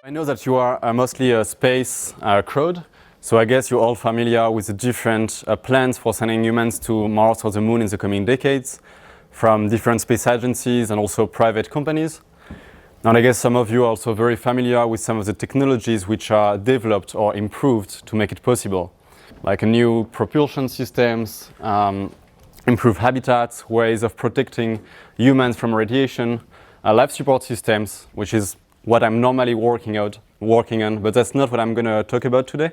I know that you are mostly a space crowd, so I guess you're all familiar with the different plans for sending humans to Mars or the Moon in the coming decades, from different space agencies and also private companies. And I guess some of you are also very familiar with some of the technologies which are developed or improved to make it possible, like new propulsion systems, improved habitats, ways of protecting humans from radiation, life support systems, which is what I'm normally working on, but that's not what I'm going to talk about today.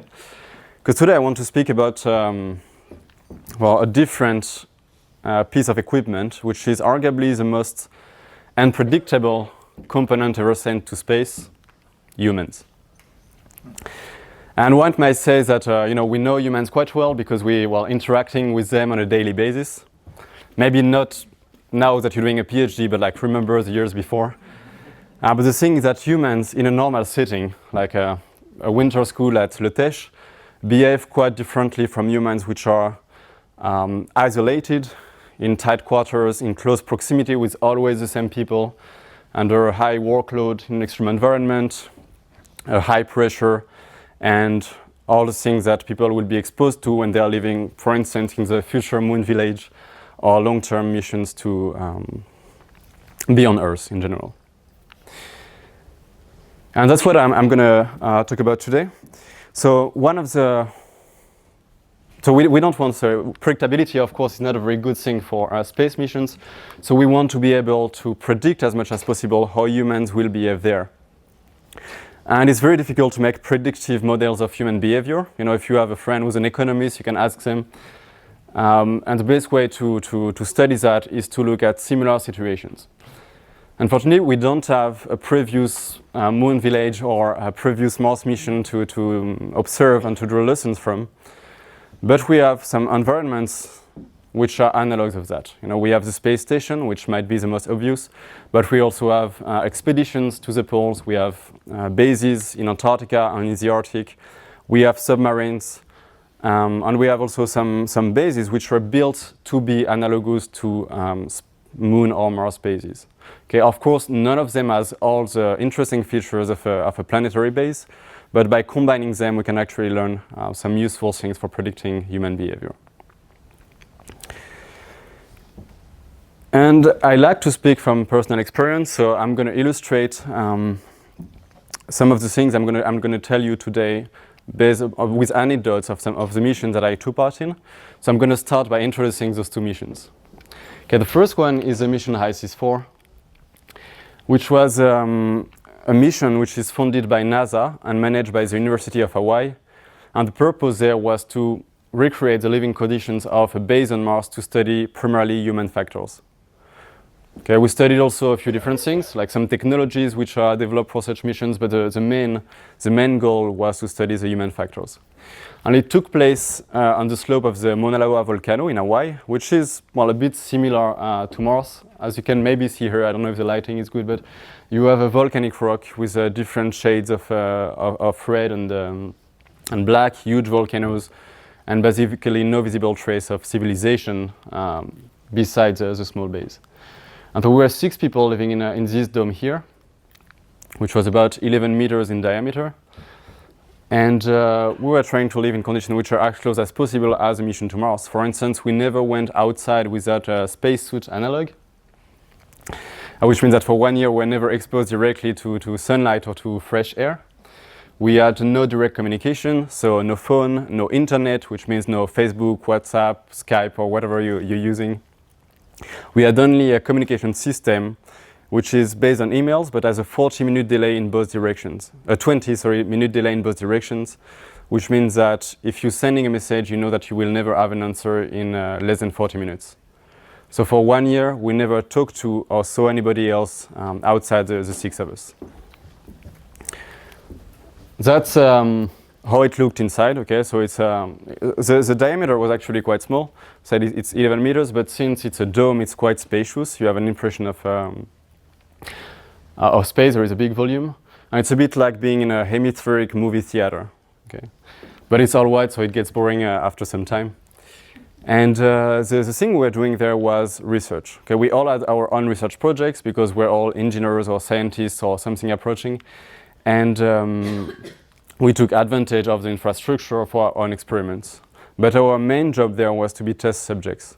Because today I want to speak about a different piece of equipment, which is arguably the most unpredictable component ever sent to space: humans. And one might say that we know humans quite well because we are interacting with them on a daily basis. Maybe not now that you're doing a PhD, but like remember the years before. But the thing is that humans in a normal setting, like a winter school at Le Tech, behave quite differently from humans which are isolated, in tight quarters, in close proximity with always the same people, under a high workload in an extreme environment, a high pressure, and all the things that people will be exposed to when they are living, for instance, in the future moon village or long-term missions to be on Earth in general. And that's what I'm going to talk about today. So we don't want predictability, of course, is not a very good thing for space missions. So we want to be able to predict as much as possible how humans will behave there. And it's very difficult to make predictive models of human behavior. If you have a friend who's an economist, you can ask them. And the best way to study that is to look at similar situations. Unfortunately, we don't have a previous moon village or a previous Mars mission to observe and to draw lessons from. But we have some environments which are analogs of that. We have the space station, which might be the most obvious, but we also have expeditions to the poles. We have bases in Antarctica and in the Arctic. We have submarines, and we have also some bases which are built to be analogous to Moon or Mars bases. Okay, of course, none of them has all the interesting features of a planetary base, but by combining them, we can actually learn some useful things for predicting human behavior. And I like to speak from personal experience, so I'm going to illustrate some of the things I'm going to tell you today with anecdotes of some of the missions that I took part in. So I'm going to start by introducing those two missions. Okay, the first one is the mission HISIS-4, which was a mission which is funded by NASA and managed by the University of Hawaii. And the purpose there was to recreate the living conditions of a base on Mars to study primarily human factors. Okay, we studied also a few different things, like some technologies which are developed for such missions, but the main goal was to study the human factors. And it took place on the slope of the Mauna Loa volcano in Hawaii, which is, a bit similar to Mars. As you can maybe see here, I don't know if the lighting is good, but you have a volcanic rock with different shades of red and black, huge volcanoes, and basically no visible trace of civilization besides the small base. And so we were 6 people living in this dome here, which was about 11 meters in diameter. And we were trying to live in conditions which are as close as possible as a mission to Mars. For instance, we never went outside without a spacesuit analog, which means that for 1 year we were never exposed directly to sunlight or to fresh air. We had no direct communication, so no phone, no internet, which means no Facebook, WhatsApp, Skype, or whatever you're using. We had only a communication system which is based on emails, but has a 40-minute delay in both directions. A 20-minute delay in both directions, which means that if you're sending a message, you know that you will never have an answer in less than 40 minutes. So for 1 year, we never talked to or saw anybody else outside the 6 of us. That's how it looked inside. Okay, so it's the diameter was actually quite small. So it's 11 meters, but since it's a dome, it's quite spacious. You have an impression of space. There is a big volume, and it's a bit like being in a hemispheric movie theater. Okay, but it's all white, so it gets boring after some time. And the thing we were doing there was research. Okay, we all had our own research projects because we're all engineers or scientists or something approaching. And we took advantage of the infrastructure for our own experiments. But our main job there was to be test subjects.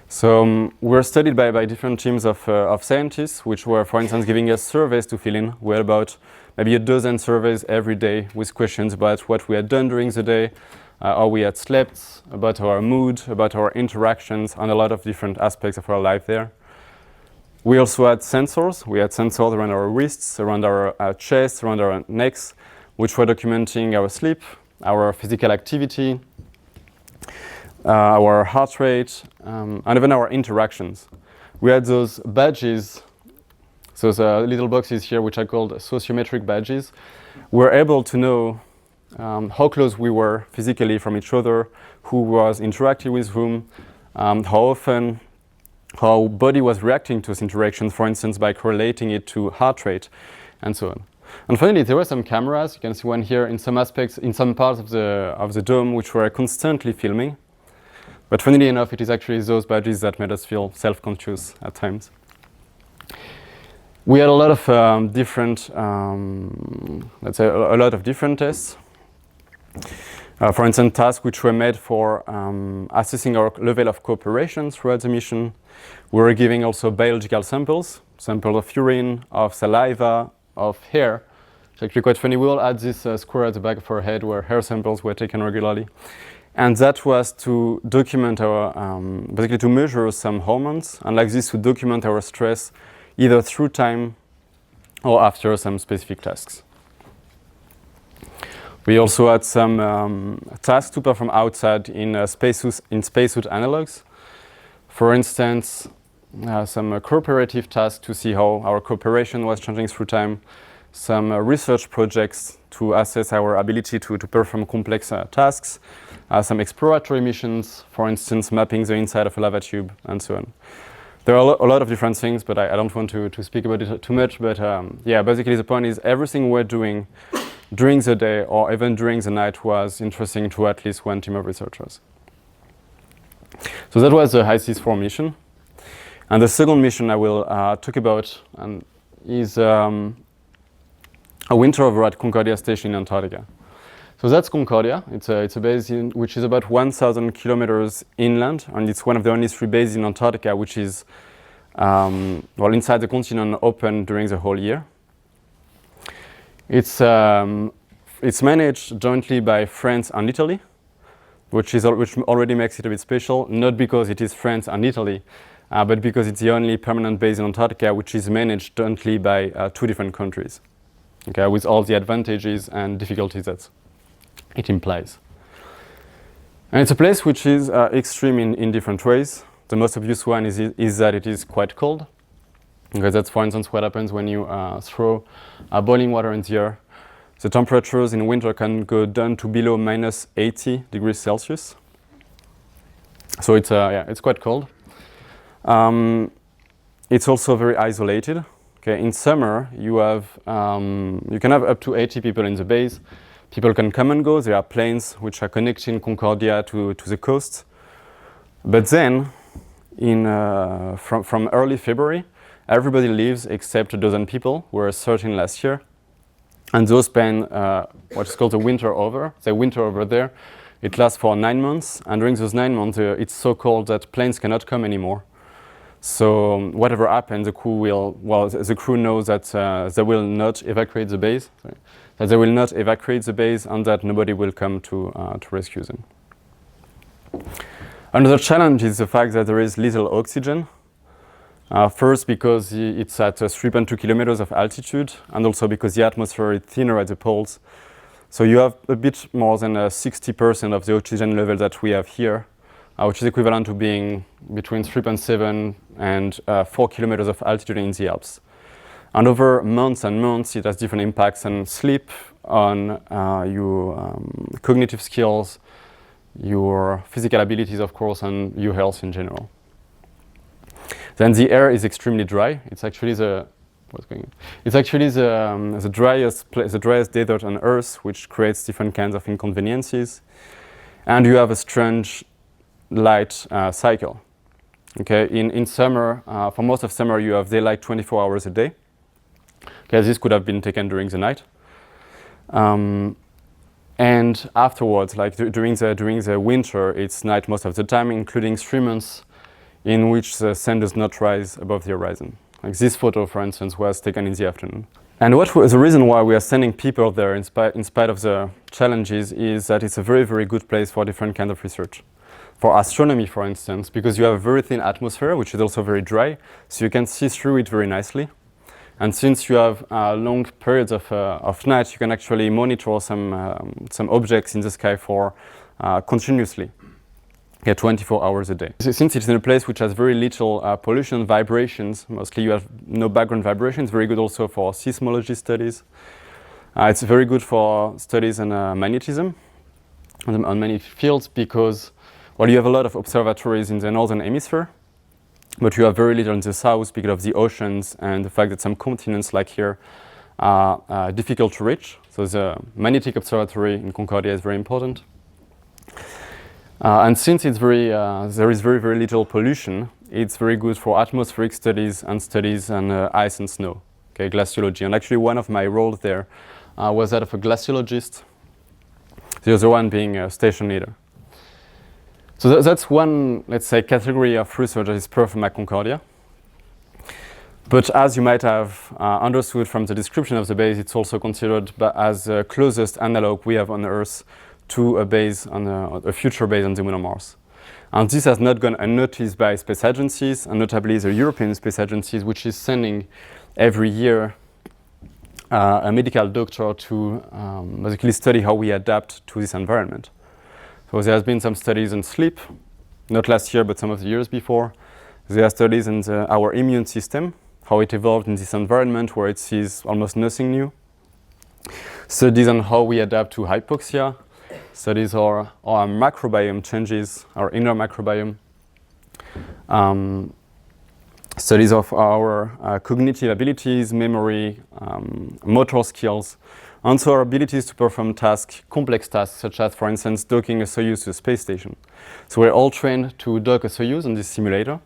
So we were studied by different teams of scientists, which were, for instance, giving us surveys to fill in. We had about maybe a dozen surveys every day with questions about what we had done during the day, how we had slept, about our mood, about our interactions, and a lot of different aspects of our life there. We also had sensors. We had sensors around our wrists, around our chests, around our necks, which were documenting our sleep, our physical activity, our heart rate, and even our interactions. We had those badges, those little boxes here, which are called sociometric badges. We were able to know how close we were physically from each other, who was interacting with whom, how often, how body was reacting to those interactions, for instance, by correlating it to heart rate, and so on. And finally, there were some cameras. You can see one here in some aspects, in some parts of the dome, which were constantly filming. But funnily enough, it is actually those badges that made us feel self-conscious at times. We had a lot of different, let's say, a lot of different tests. For instance, tasks which were made for assessing our level of cooperation throughout the mission. We were giving also biological samples of urine, of saliva, of hair. It's actually quite funny. We all had this square at the back of our head where hair samples were taken regularly. And that was to document our, basically to measure some hormones, and like this to document our stress either through time or after some specific tasks. We also had some tasks to perform outside in spacesuit analogs. For instance, some cooperative tasks to see how our cooperation was changing through time, some research projects to assess our ability to perform complex tasks, some exploratory missions, for instance, mapping the inside of a lava tube, and so on. There are a lot of different things, but I don't want to speak about it too much. But yeah, basically the point is everything we're doing during the day or even during the night was interesting to at least one team of researchers. So that was the HICIS-4 mission. And the second mission I will talk about is a winter over at Concordia Station in Antarctica. So that's Concordia. It's a base which is about 1,000 kilometers inland, and it's one of the only 3 bases in Antarctica which is, inside the continent, open during the whole year. It's managed jointly by France and Italy, which already makes it a bit special, not because it is France and Italy, but because it's the only permanent base in Antarctica which is managed jointly by 2 different countries, okay, with all the advantages and difficulties that it implies. And it's a place which is extreme in different ways. The most obvious one is that it is quite cold, because that's, for instance, what happens when you throw boiling water in the air. The temperatures in winter can go down to below minus 80 degrees Celsius. So it's quite cold. It's also very isolated. Okay, in summer you can have up to 80 people in the base. People can come and go. There are planes which are connecting Concordia to the coast. But then, from early February, everybody leaves except a dozen people. We were 13 last year. And those spend what is called the winter over. The winter over there, it lasts for 9 months. And during those 9 months, it's so cold that planes cannot come anymore. So whatever happens, the crew knows that they will not evacuate the base. That they will not evacuate the base, and that nobody will come to rescue them. Another challenge is the fact that there is little oxygen. First, because it's at 3.2 kilometers of altitude, and also because the atmosphere is thinner at the poles. So you have a bit more than 60% of the oxygen level that we have here, which is equivalent to being between 3.7 and 4 kilometers of altitude in the Alps. And over months and months, it has different impacts on sleep, on your cognitive skills, your physical abilities, of course, and your health in general. Then the air is extremely dry. It's actually the driest desert on Earth, which creates different kinds of inconveniences. And you have a strange light cycle. Okay, in summer, for most of summer, you have daylight 24 hours a day. Okay, this could have been taken during the night. And afterwards, like during the winter, it's night most of the time, including 3 months in which the sun does not rise above the horizon. Like this photo, for instance, was taken in the afternoon. And what was the reason why we are sending people there in spite of the challenges is that it's a very, very good place for different kinds of research. For astronomy, for instance, because you have a very thin atmosphere, which is also very dry, so you can see through it very nicely. And since you have long periods of night, you can actually monitor some objects in the sky for continuously, 24 hours a day. So since it's in a place which has very little pollution, vibrations, mostly you have no background vibrations, very good also for seismology studies. It's very good for studies on magnetism, on many fields, because well, you have a lot of observatories in the northern hemisphere, but you have very little in the south because of the oceans and the fact that some continents, like here, are difficult to reach. So the magnetic observatory in Concordia is very important. And since it's there is very, very little pollution, it's very good for atmospheric studies and studies on ice and snow, okay, glaciology. And actually one of my roles there was that of a glaciologist, the other one being a station leader. So that's one, let's say, category of research that is performed at Concordia. But as you might have understood from the description of the base, it's also considered as the closest analog we have on Earth to a base on a future base on the Moon or Mars. And this has not gone unnoticed by space agencies, and notably the European Space Agency, which is sending every year a medical doctor to basically study how we adapt to this environment. So there has been some studies on sleep, not last year, but some of the years before. There are studies on our immune system, how it evolved in this environment where it sees almost nothing new. Studies on how we adapt to hypoxia. Studies on our microbiome changes, our inner microbiome. Studies of our cognitive abilities, memory, motor skills, and so our abilities to perform tasks, complex tasks, such as, for instance, docking a Soyuz to a space station. So we're all trained to dock a Soyuz on this simulator.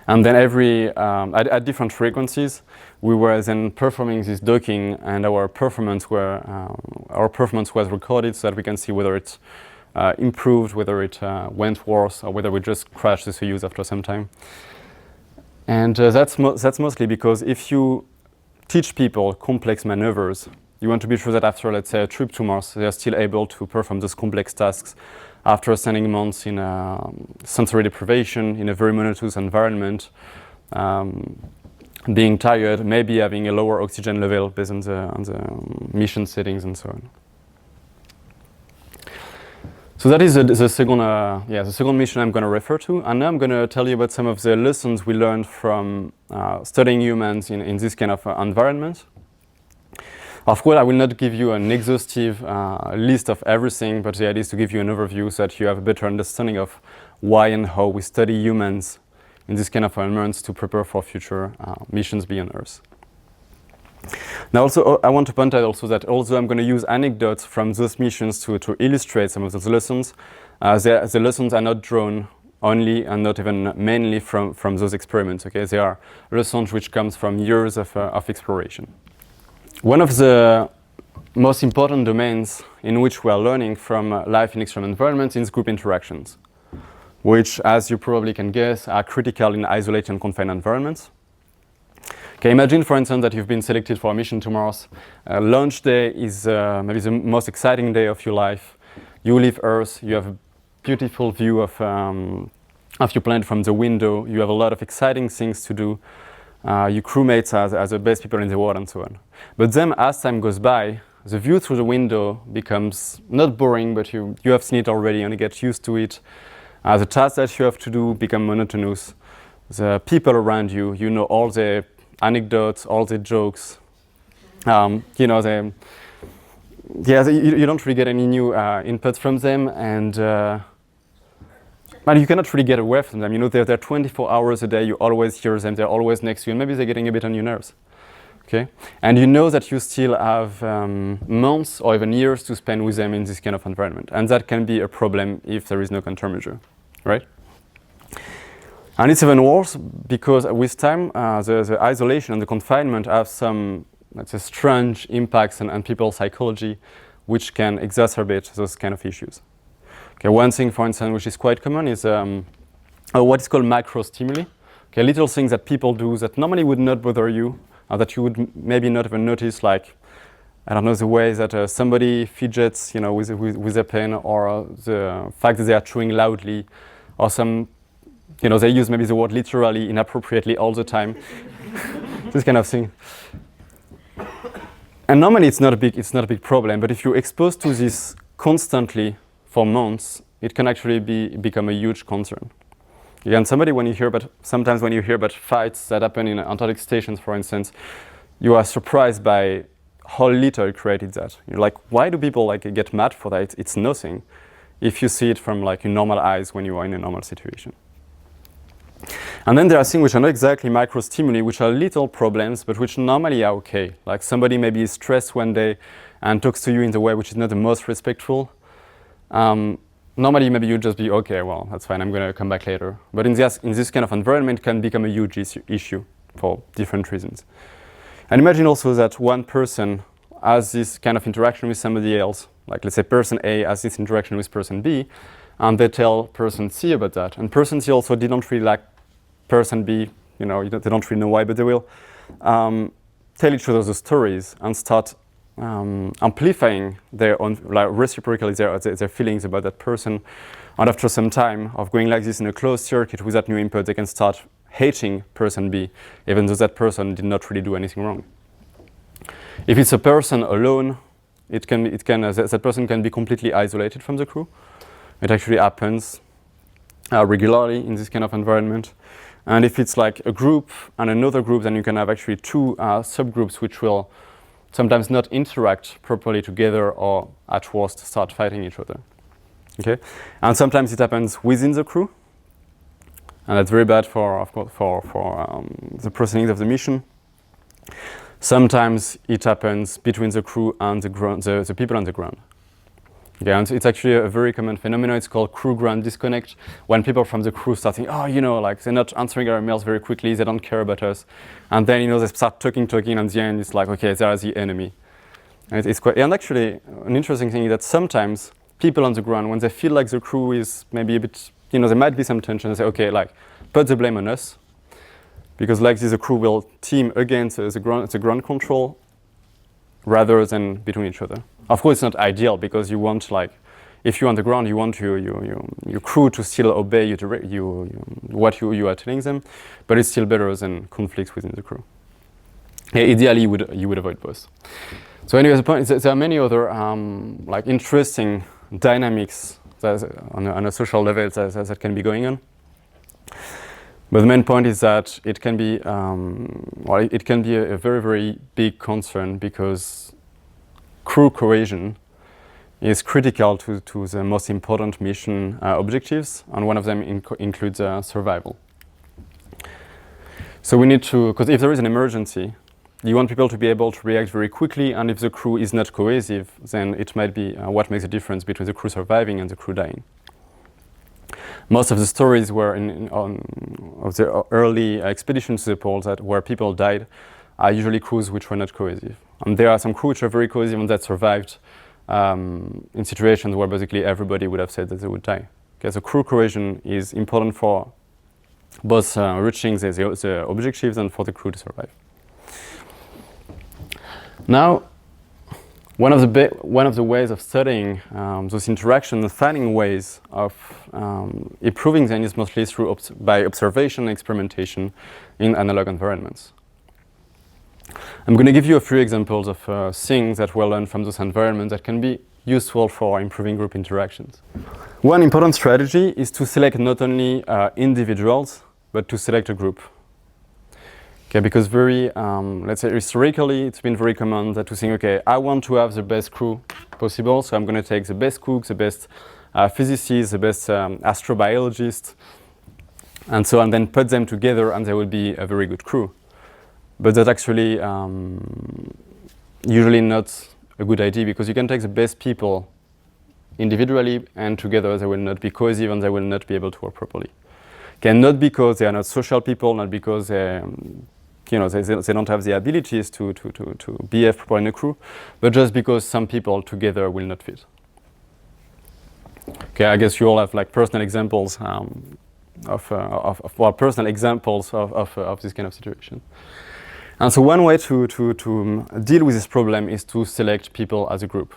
And then at different frequencies, we were then performing this docking, and our performance was recorded so that we can see whether it improved, whether it went worse, or whether we just crashed the Soyuz after some time. And that's mostly because if you teach people complex maneuvers, you want to be sure that after, let's say, a trip to Mars, they are still able to perform those complex tasks after spending months in sensory deprivation, in a very monotonous environment, being tired, maybe having a lower oxygen level based on the mission settings and so on. So that is the second mission I'm going to refer to, and now I'm going to tell you about some of the lessons we learned from studying humans in this kind of environment. Of course, I will not give you an exhaustive list of everything, but the idea is to give you an overview so that you have a better understanding of why and how we study humans in this kind of environments to prepare for future missions beyond Earth. Now also, I want to point out also that although I'm going to use anecdotes from those missions to illustrate some of those lessons, the lessons are not drawn only and not even mainly from those experiments. Okay, they are lessons which comes from years of exploration. One of the most important domains in which we are learning from life in extreme environments is group interactions, which, as you probably can guess, are critical in isolated and confined environments. Okay, imagine, for instance, that you've been selected for a mission to Mars. Launch day is maybe the most exciting day of your life. You leave Earth, you have a beautiful view of your planet from the window, you have a lot of exciting things to do. Your crewmates are the best people in the world and so on. But then as time goes by, the view through the window becomes not boring, but you have seen it already and you get used to it. The tasks that you have to do become monotonous. The people around you, you know all the anecdotes, all the jokes. You don't really get any new inputs from them, and you cannot really get away from them. You know, they're 24 hours a day. You always hear them. They're always next to you, and maybe they're getting a bit on your nerves. Okay, and you know that you still have months or even years to spend with them in this kind of environment, and that can be a problem if there is no countermeasure, right? And it's even worse because with time, the isolation and the confinement have some, let's say, strange impacts on people's psychology, which can exacerbate those kind of issues. Okay, one thing, for instance, which is quite common is what is called macro-stimuli. Okay, little things that people do that normally would not bother you, or that you would maybe not even notice, like, I don't know, the way that somebody fidgets, with a pen, or the fact that they are chewing loudly, or some, they use maybe the word literally inappropriately all the time. This kind of thing. And normally it's not a big problem, but if you're exposed to this constantly for months, it can actually become a huge concern. Again, sometimes when you hear about fights that happen in Antarctic stations, for instance, you are surprised by how little it created that. You're like, why do people get mad for that? It's nothing if you see it from your normal eyes when you are in a normal situation. And then there are things which are not exactly micro-stimuli, which are little problems, but which normally are okay. Like somebody maybe is stressed one day and talks to you in the way which is not the most respectful. Normally, maybe you'd just be, okay, well, that's fine, I'm going to come back later. But in this kind of environment, it can become a huge issue for different reasons. And imagine also that one person has this kind of interaction with somebody else. Like, let's say person A has this interaction with person B, and they tell person C about that. And person C also didn't really like person B, they don't really know why, but they will tell each other the stories and start amplifying their own, reciprocally their feelings about that person. And after some time of going like this in a closed circuit with that new input, they can start hating person B, even though that person did not really do anything wrong. If it's a person alone, that person can be completely isolated from the crew. It actually happens regularly in this kind of environment. And if it's like a group and another group, then you can have actually two subgroups which will sometimes not interact properly together, or at worst start fighting each other. Okay, and sometimes it happens within the crew, and that's very bad for the proceedings of the mission. Sometimes it happens between the crew and the people on the ground. Okay, and it's actually a very common phenomenon. It's called crew-ground disconnect. When people from the crew start thinking, they're not answering our emails very quickly, they don't care about us. And then, they start talking, and at the end it's like, okay, they are the enemy. And and actually, an interesting thing is that sometimes people on the ground, when they feel like the crew is maybe a bit, there might be some tension, they say, okay, put the blame on us. Because like this, the crew will team against the ground control rather than between each other. Of course, it's not ideal because you want, if you're on the ground, you want your crew to still obey what you are telling them, but it's still better than conflicts within the crew. Yeah, ideally, you would avoid both. So anyway, the point is that there are many other interesting dynamics on a social level that can be going on. But the main point is that it can be a very, very big concern because crew cohesion is critical to the most important mission objectives, and one of them includes survival. So we need to, because if there is an emergency, you want people to be able to react very quickly, and if the crew is not cohesive, then it might be what makes a difference between the crew surviving and the crew dying. Most of the stories were of the early expeditions to the poles where people died are usually crews which were not cohesive. And there are some crews which are very cohesive and that survived in situations where basically everybody would have said that they would die. Okay, so crew cohesion is important for both reaching the objectives and for the crew to survive. Now, one of the ways of studying those interactions and finding ways of improving them is mostly by observation and experimentation in analog environments. I'm going to give you a few examples of things that were learned from those environments that can be useful for improving group interactions. One important strategy is to select not only individuals, but to select a group. Okay, because let's say historically, it's been very common that to think, okay, I want to have the best crew possible, so I'm going to take the best cook, the best physicist, the best astrobiologist, and so on, then put them together, and they will be a very good crew. But that's actually usually not a good idea, because you can take the best people individually, and together they will not be cohesive and they will not be able to work properly. Okay, not because they are not social people, not because they don't have the abilities to behave properly in a crew, but just because some people together will not fit. Okay, I guess you all have like personal examples of this kind of situation. And so one way to deal with this problem is to select people as a group.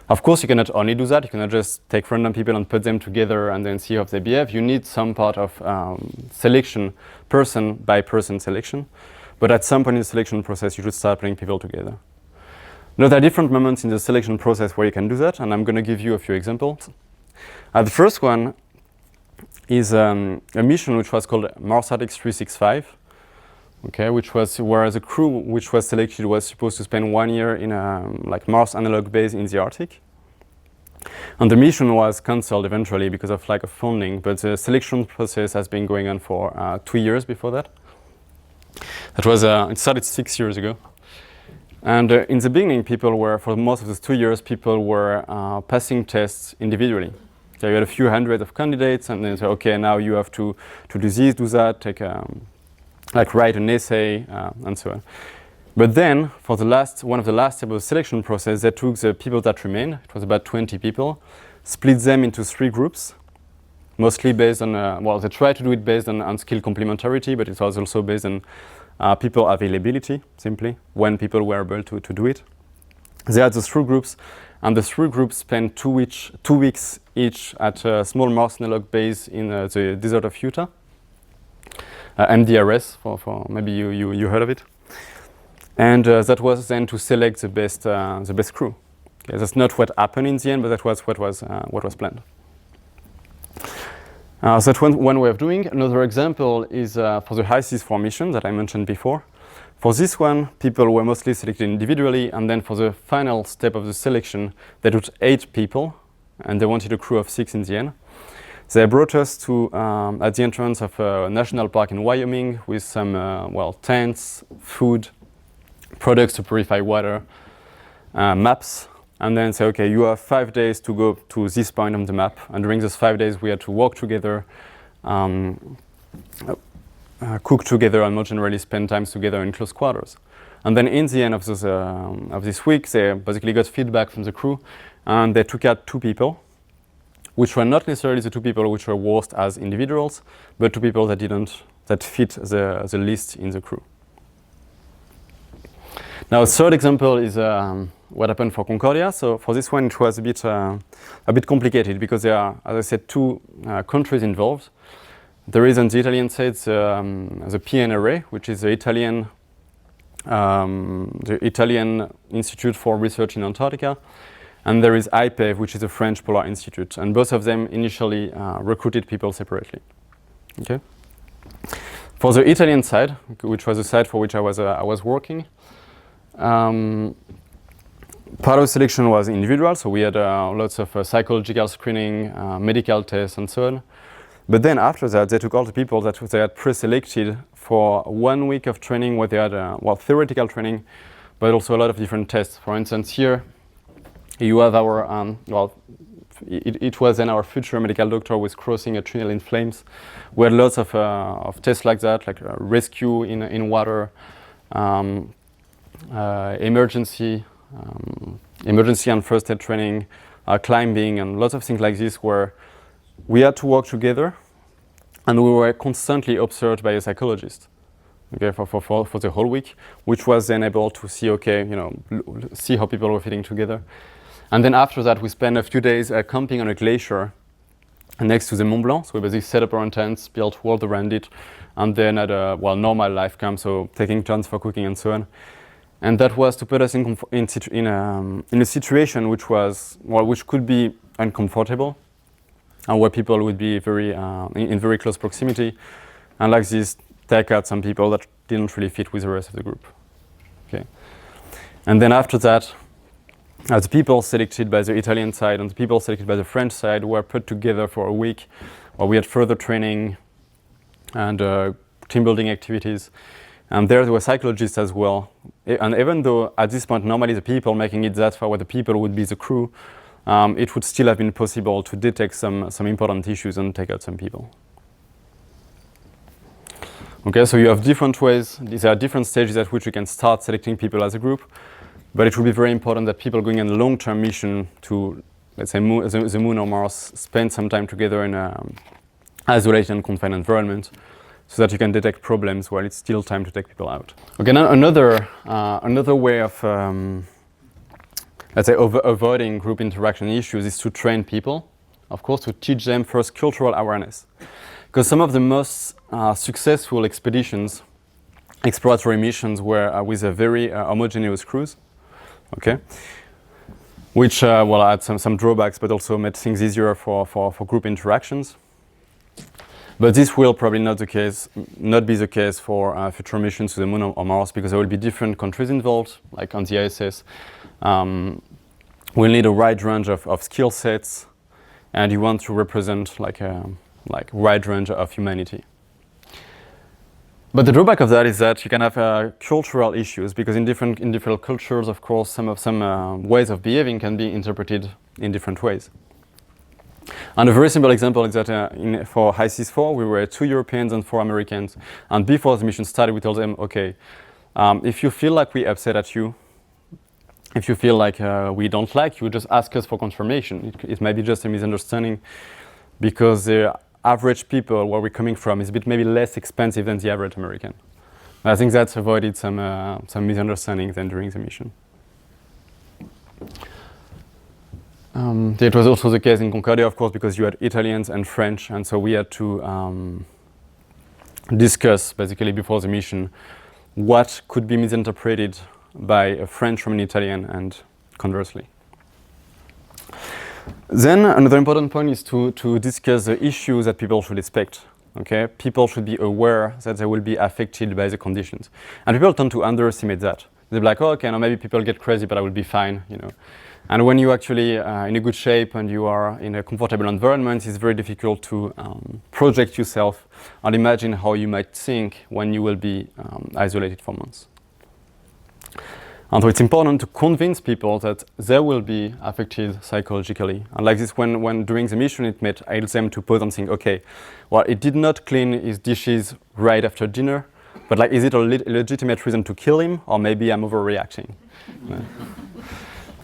Of course, you cannot only do that. You cannot just take random people and put them together and then see how they behave. You need some part of selection, person by person selection. But at some point in the selection process, you should start putting people together. Now, there are different moments in the selection process where you can do that, and I'm going to give you a few examples. The first one is a mission which was called Mars Arctic 365. Okay, which was where the crew which was selected was supposed to spend 1 year in a Mars analog base in the Arctic. And the mission was cancelled eventually because of lack of funding, but the selection process has been going on for 2 years before that. It started 6 years ago. And in the beginning, people were, for most of those 2 years, people were passing tests individually. So you had a few hundred of candidates, and then say, okay, now you have to do this, do that, take write an essay, and so on. But then, for one of the last steps of the selection process, they took the people that remained, it was about 20 people, split them into 3 groups, mostly based on, they tried to do it based on skill complementarity, but it was also based on people availability, simply, when people were able to do it. They had the 3 groups, and the 3 groups spent 2 weeks each at a small Mars analog base in the desert of Utah. MDRS, for maybe you heard of it, and that was then to select the best crew. Okay, that's not what happened in the end, but that was what was planned. So that's one way of doing. Another example is for the HICES4 mission that I mentioned before. For this one, people were mostly selected individually, and then for the final step of the selection, they took 8 people, and they wanted a crew of 6 in the end. They brought us to at the entrance of a national park in Wyoming with some tents, food, products to purify water, maps, and then say, okay, you have 5 days to go to this point on the map. And during those 5 days, we had to walk together, cook together, and more generally spend time together in close quarters. And then in the end of this week, they basically got feedback from the crew, and they took out 2 people, which were not necessarily the 2 people which were worst as individuals, but 2 people that fit the list in the crew. Now, a third example is what happened for Concordia. So for this one, it was a bit complicated because there are, as I said, 2 countries involved. There is on the Italian side the PNRA, which is the Italian Institute for Research in Antarctica. And there is IPEV, which is a French Polar Institute, and both of them initially recruited people separately. Okay. For the Italian side, which was the side for which I was working, part of the selection was individual, so we had lots of psychological screening, medical tests, and so on. But then after that, they took all the people that they had pre-selected for 1 week of training, where they had theoretical training, but also a lot of different tests. For instance, here you have our, it was then our future medical doctor was crossing a tunnel in flames. We had lots of tests like that, like rescue in water, emergency and first aid training, climbing, and lots of things like this, where we had to work together, and we were constantly observed by a psychologist. Okay, for the whole week, which was then able to see, see how people were fitting together. And then after that, we spent a few days camping on a glacier next to the Mont Blanc. So we basically set up our tents, built walls around it, and then had a normal life camp, so taking turns for cooking and so on. And that was to put us in a situation which was which could be uncomfortable, and where people would be in very close proximity, and like this, take out some people that didn't really fit with the rest of the group. Okay, and then after that, the people selected by the Italian side and the people selected by the French side were put together for a week, where we had further training and team building activities. And there were psychologists as well. And even though at this point, normally the people making it that far, where the people would be the crew, it would still have been possible to detect some important issues and take out some people. Okay, so you have different ways, these are different stages at which you can start selecting people as a group, but it will be very important that people going on a long-term mission to, let's say, the Moon or Mars, spend some time together in an isolated and confined environment so that you can detect problems while it's still time to take people out. Okay, now another way of, let's say, avoiding group interaction issues is to train people, of course, to teach them first cultural awareness. Because some of the most successful expeditions, exploratory missions, were with a very homogeneous crews, okay, which well, had some drawbacks, but also made things easier for group interactions. But this will probably not be the case for future missions to the Moon or Mars, because there will be different countries involved, like on the ISS. We'll need a wide range of skill sets, and you want to represent like wide range of humanity. But the drawback of that is that you can have cultural issues, because in different cultures, of course, some ways of behaving can be interpreted in different ways. And a very simple example is that for HICIS-4, we were 2 Europeans and 4 Americans. And before the mission started, we told them, okay, if you feel like we upset at you, if you feel like we don't like you, just ask us for confirmation. It may be just a misunderstanding, because the average people where we're coming from is a bit maybe less expensive than the average American. I think that's avoided some misunderstandings then during the mission. It was also the case in Concordia, of course, because you had Italians and French, and so we had to discuss basically before the mission what could be misinterpreted by a French from an Italian and conversely. Then another important point is to discuss the issues that people should expect. Okay, people should be aware that they will be affected by the conditions, and people tend to underestimate that. They're like, oh, okay, now maybe people get crazy, but I will be fine, you know. And when you're actually in a good shape and you are in a comfortable environment, it's very difficult to project yourself and imagine how you might think when you will be isolated for months. And so it's important to convince people that they will be affected psychologically. And like this, when during the mission, it made them to pause and think, okay, well, it did not clean his dishes right after dinner, but like, is it a legitimate reason to kill him, or maybe I'm overreacting?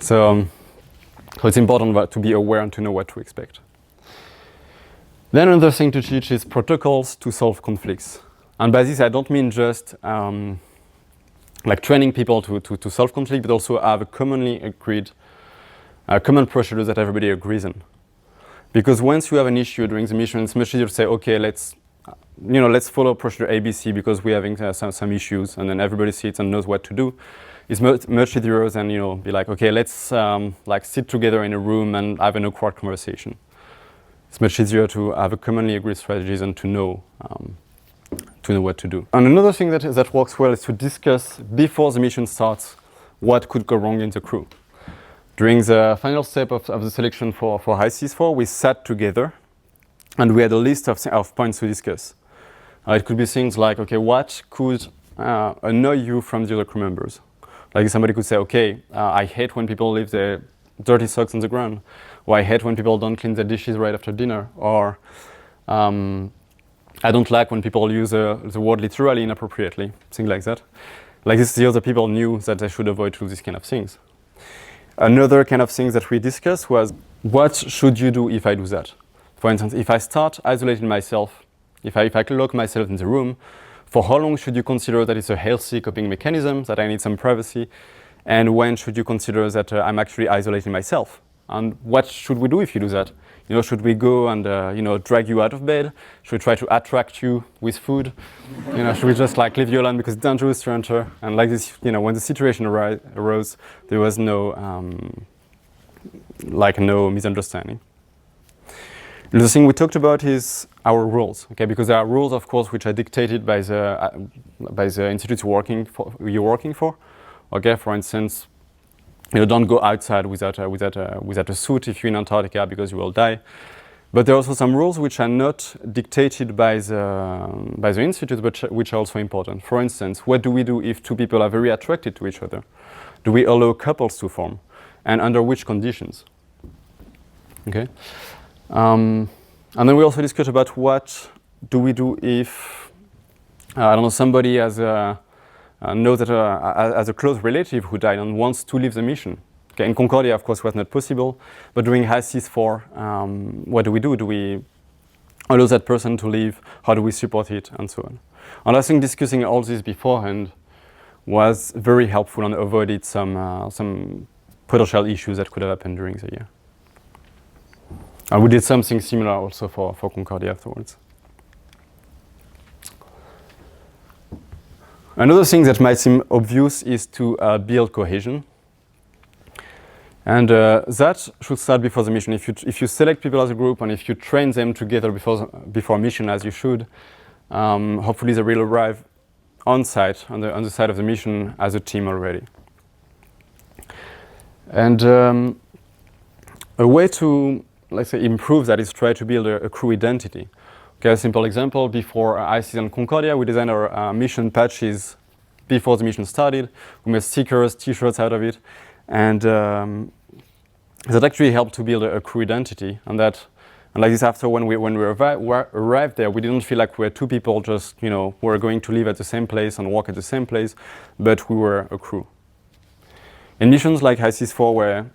So it's important to be aware and to know what to expect. Then another thing to teach is protocols to solve conflicts. And by this, I don't mean just like training people to solve conflict, but also have a commonly agreed, common procedure that everybody agrees on. Because once you have an issue during the mission, it's much easier to say, okay, let's follow procedure ABC because we're having some issues, and then everybody sits and knows what to do. It's much easier than be like, okay, let's like sit together in a room and have an awkward conversation. It's much easier to have a commonly agreed strategies and to know what to do. And another thing that works well is to discuss before the mission starts what could go wrong in the crew. During the final step of the selection for HICIS-4, we sat together and we had a list of points to discuss. It could be things like, okay, what could annoy you from the other crew members? Like somebody could say, okay, I hate when people leave their dirty socks on the ground, or I hate when people don't clean their dishes right after dinner, or I don't like when people use the word literally inappropriately, things like that. Like this, the other people knew that they should avoid these kind of things. Another kind of thing that we discussed was, what should you do if I do that? For instance, if I start isolating myself, if I lock myself in the room, for how long should you consider that it's a healthy coping mechanism, that I need some privacy? And when should you consider that I'm actually isolating myself? And what should we do if you do that? Should we go and drag you out of bed? Should we try to attract you with food? Should we just like leave you alone because it's dangerous to enter? And like this, when the situation arose, there was no misunderstanding. The thing we talked about is our rules, okay? Because there are rules, of course, which are dictated by the institutes you're working for. Okay, for instance, don't go outside without a suit if you're in Antarctica because you will die. But there are also some rules which are not dictated by the institute, but which are also important. For instance, what do we do if two people are very attracted to each other? Do we allow couples to form, and under which conditions? Okay. And then we also discussed about what do we do if I don't know, somebody has knows that as a close relative who died and wants to leave the mission. Okay, in Concordia, of course, was not possible, but during HICIS 4, what do we do? Do we allow that person to leave? How do we support it, and so on? And I think discussing all this beforehand was very helpful and avoided some potential issues that could have happened during the year. And we did something similar also for Concordia afterwards. Another thing that might seem obvious is to build cohesion. And that should start before the mission. If you select people as a group and if you train them together before a mission, as you should, hopefully they will arrive on site, on the side of the mission as a team already. And a way to, let's say, improve that is try to build a crew identity. Okay, a simple example, before HICIS and Concordia, we designed our mission patches before the mission started. We made stickers, t-shirts out of it, and that actually helped to build a crew identity. And like this, after when we arrived there, we didn't feel like we were two people just, were going to live at the same place and work at the same place, but we were a crew. In missions like HICIS 4, where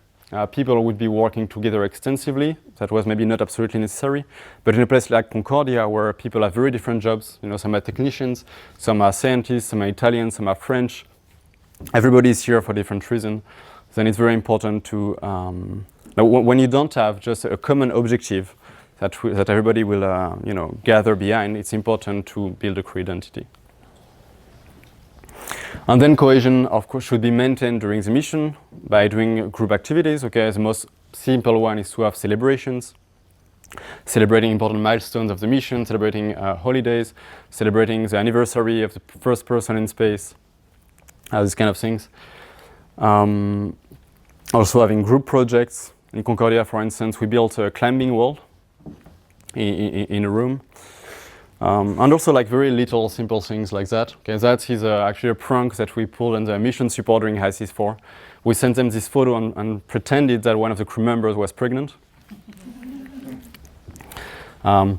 people would be working together extensively, that was maybe not absolutely necessary, but in a place like Concordia, where people have very different jobs, some are technicians, some are scientists, some are Italians, some are French, everybody is here for different reasons, then it's very important to, when you don't have just a common objective that everybody will gather behind, it's important to build a crew identity. And then cohesion, of course, should be maintained during the mission by doing group activities. Okay, the most simple one is to have celebrations, celebrating important milestones of the mission, celebrating holidays, celebrating the anniversary of the first person in space, these kind of things. Also having group projects. In Concordia, for instance, we built a climbing wall in a room. And also like very little simple things like that. Okay, that is actually a prank that we pulled in the mission support during HICIS 4. We sent them this photo and pretended that one of the crew members was pregnant. Yeah.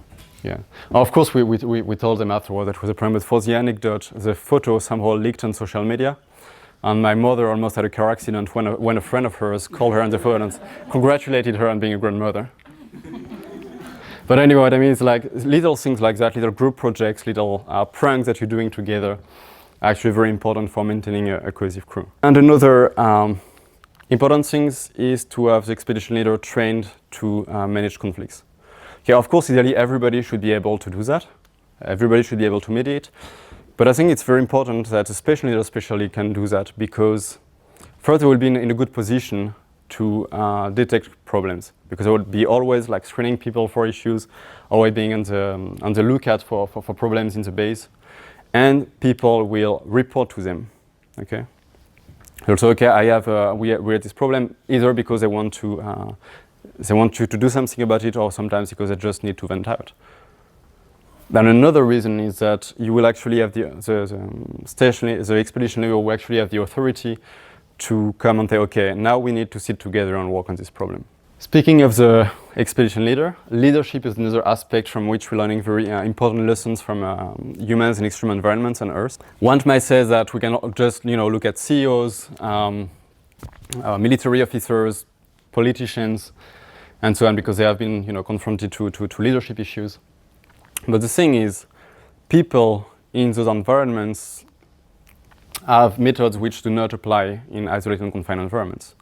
Of course, we told them afterward that was a prank, but for the anecdote, the photo somehow leaked on social media. And my mother almost had a car accident when a friend of hers called her on the phone and congratulated her on being a grandmother. But anyway, what I mean is like little things like that, little group projects, little pranks that you're doing together are actually very important for maintaining a cohesive crew. And another important thing is to have the expedition leader trained to manage conflicts. Okay, of course, ideally everybody should be able to do that. Everybody should be able to mediate. But I think it's very important that a special leader especially can do that, because first they will be in a good position to detect problems, because I would be always like screening people for issues, always being on the lookout for problems in the base, and people will report to them. Okay. Also, okay, we have this problem either because they want you to do something about it, or sometimes because they just need to vent out. Then another reason is that you will actually have the expedition leader will actually have the authority to come and say, okay, now we need to sit together and work on this problem. Speaking of the expedition leader, leadership is another aspect from which we're learning very important lessons from humans in extreme environments on Earth. One might say that we can just look at CEOs, military officers, politicians, and so on, because they have been confronted to leadership issues. But the thing is, people in those environments have methods which do not apply in isolated and confined environments.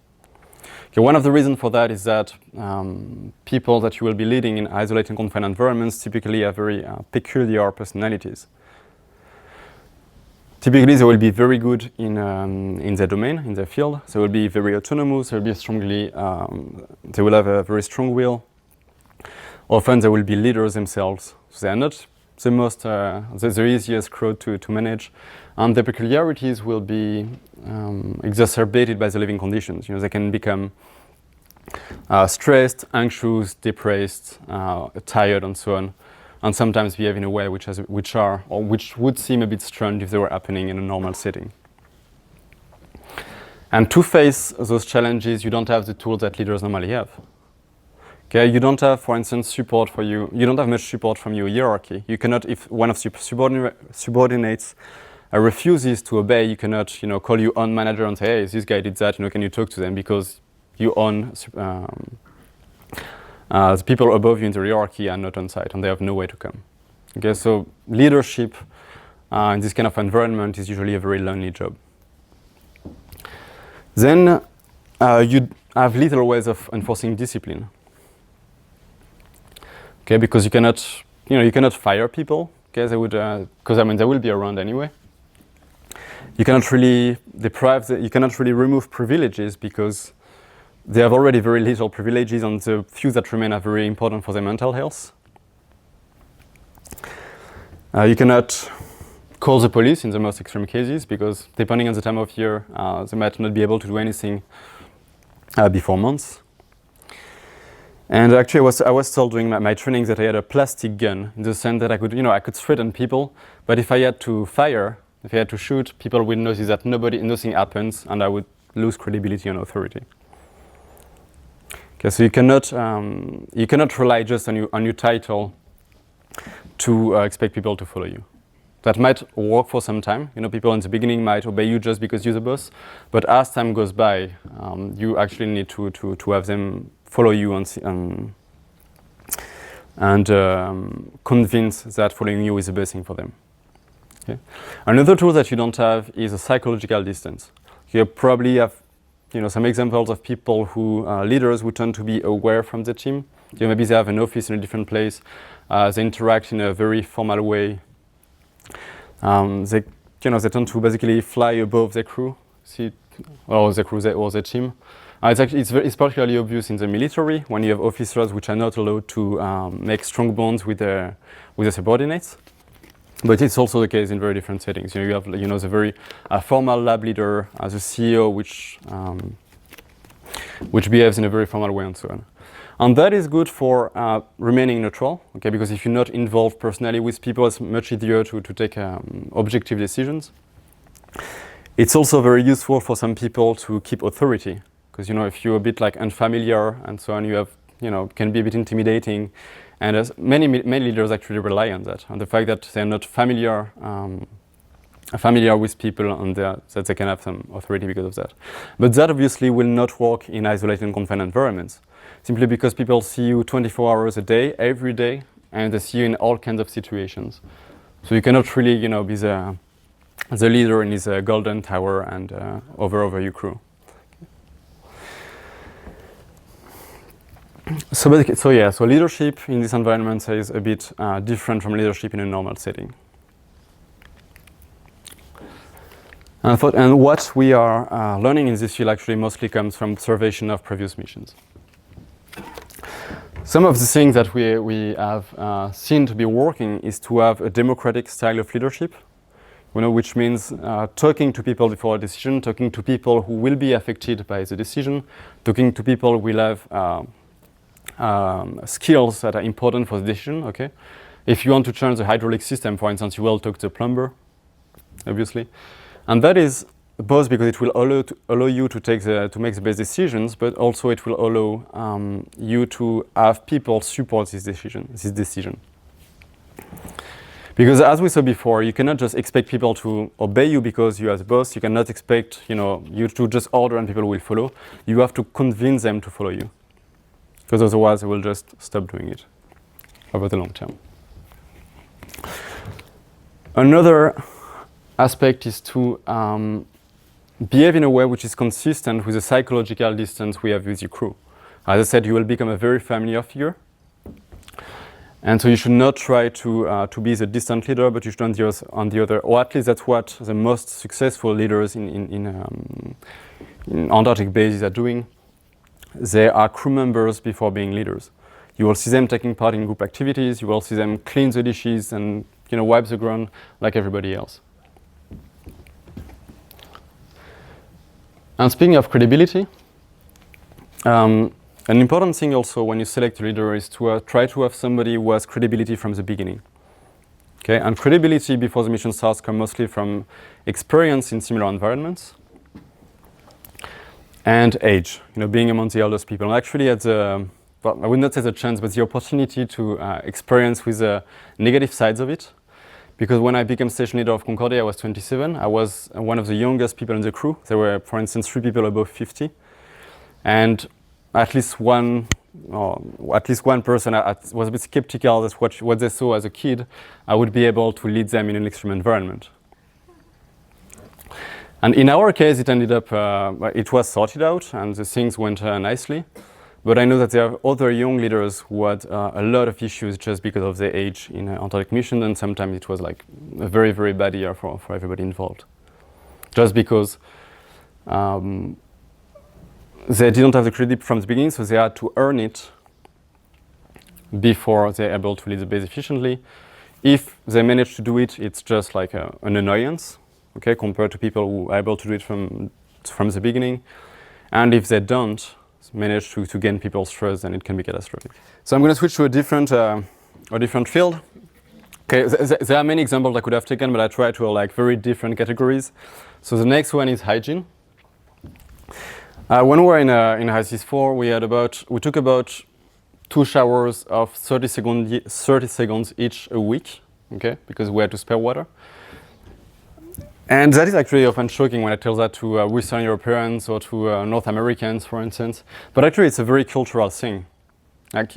Okay, one of the reasons for that is that people that you will be leading in isolated and confined environments typically have very peculiar personalities. Typically, they will be very good in their domain, in their field. They will be very autonomous. They will be they will have a very strong will. Often, they will be leaders themselves. So they are not the most, the easiest crowd to manage, and the peculiarities will be exacerbated by the living conditions. They can become stressed, anxious, depressed, tired, and so on, and sometimes behave in a way which would seem a bit strange if they were happening in a normal setting. And to face those challenges, you don't have the tools that leaders normally have. Okay, you don't have, for instance, support for you. You don't have much support from your hierarchy. You cannot, if one of your subordinates refuses to obey, you cannot, call your own manager and say, hey, this guy did that. Can you talk to them? Because you own the people above you in the hierarchy are not on site and they have no way to come. Okay, so leadership in this kind of environment is usually a very lonely job. Then you have little ways of enforcing discipline. Okay, because you cannot fire people. Okay, they would, because they will be around anyway. You cannot really you cannot really remove privileges because they have already very little privileges, and the few that remain are very important for their mental health. You cannot call the police in the most extreme cases because, depending on the time of year, they might not be able to do anything before months. And actually, I was told during my training that I had a plastic gun, in the sense that I could threaten people, but if I had to fire, if I had to shoot, people would notice that nothing happens, and I would lose credibility and authority. Okay, so you cannot rely just on your title to expect people to follow you. That might work for some time. People in the beginning might obey you just because you're the boss, but as time goes by, you actually need to have them follow you and convince that following you is the best thing for them. Okay. Another tool that you don't have is a psychological distance. You probably have some examples of people leaders who tend to be aware from the team. Maybe they have an office in a different place. They interact in a very formal way. They tend to basically fly above their crew, or their team. It's particularly obvious in the military when you have officers which are not allowed to make strong bonds with their subordinates. But it's also the case in very different settings. You have the very formal lab leader as a CEO, which behaves in a very formal way and so on. And that is good for remaining neutral, okay? Because if you're not involved personally with people, it's much easier to take objective decisions. It's also very useful for some people to keep authority, because if you're a bit unfamiliar and so on, can be a bit intimidating. And as many leaders actually rely on that, on the fact that they're not familiar with people and that they can have some authority because of that. But that obviously will not work in isolated and confined environments, simply because people see you 24 hours a day, every day, and they see you in all kinds of situations. So you cannot really, be the leader in his golden tower and over your crew. So leadership in this environment is a bit different from leadership in a normal setting. And what we are learning in this field actually mostly comes from observation of previous missions. Some of the things that we have seen to be working is to have a democratic style of leadership, which means talking to people before a decision, talking to people who will be affected by the decision, talking to people who will have skills that are important for the decision. Okay, if you want to change the hydraulic system, for instance, you will talk to the plumber, obviously, and that is both because it will allow you to make the best decisions, but also it will allow you to have people support this decision. Because as we saw before, you cannot just expect people to obey you because you are the boss. You cannot expect you to just order and people will follow. You have to convince them to follow you, because otherwise they will just stop doing it over the long term. Another aspect is to behave in a way which is consistent with the psychological distance we have with your crew. As I said, you will become a very familiar figure. And so you should not try to be the distant leader, but you should on the other, or at least that's what the most successful leaders in Antarctic bases are doing. They are crew members before being leaders. You will see them taking part in group activities. You will see them clean the dishes and wipe the ground like everybody else. And speaking of credibility, an important thing also when you select a leader is to try to have somebody who has credibility from the beginning. Okay, and credibility before the mission starts comes mostly from experience in similar environments and age, being among the eldest people. And actually at the well, I would not say the chance, but the opportunity to experience with the negative sides of it. Because when I became station leader of Concordia, I was 27. I was one of the youngest people in the crew. There were, for instance, 3 people above 50. And at least one person was a bit skeptical that what they saw as a kid, I would be able to lead them in an extreme environment. And in our case, it ended up, it was sorted out and the things went nicely. But I know that there are other young leaders who had a lot of issues just because of their age in Antarctic mission, and sometimes it was like a very, very bad year for everybody involved. Just because they didn't have the credit from the beginning, so they had to earn it before they're able to lead the base efficiently. If they manage to do it, it's just like an annoyance, okay, compared to people who are able to do it from the beginning. And if they don't manage to gain people's trust, then it can be catastrophic. So I'm going to switch to a different field. Okay, there are many examples I could have taken, but I try to like very different categories. So the next one is hygiene. When we were in HICIS 4, we took about 2 showers of 30 seconds each a week, okay, because we had to spare water. And that is actually often shocking when I tell that to Western Europeans or to North Americans, for instance. But actually, it's a very cultural thing. Like,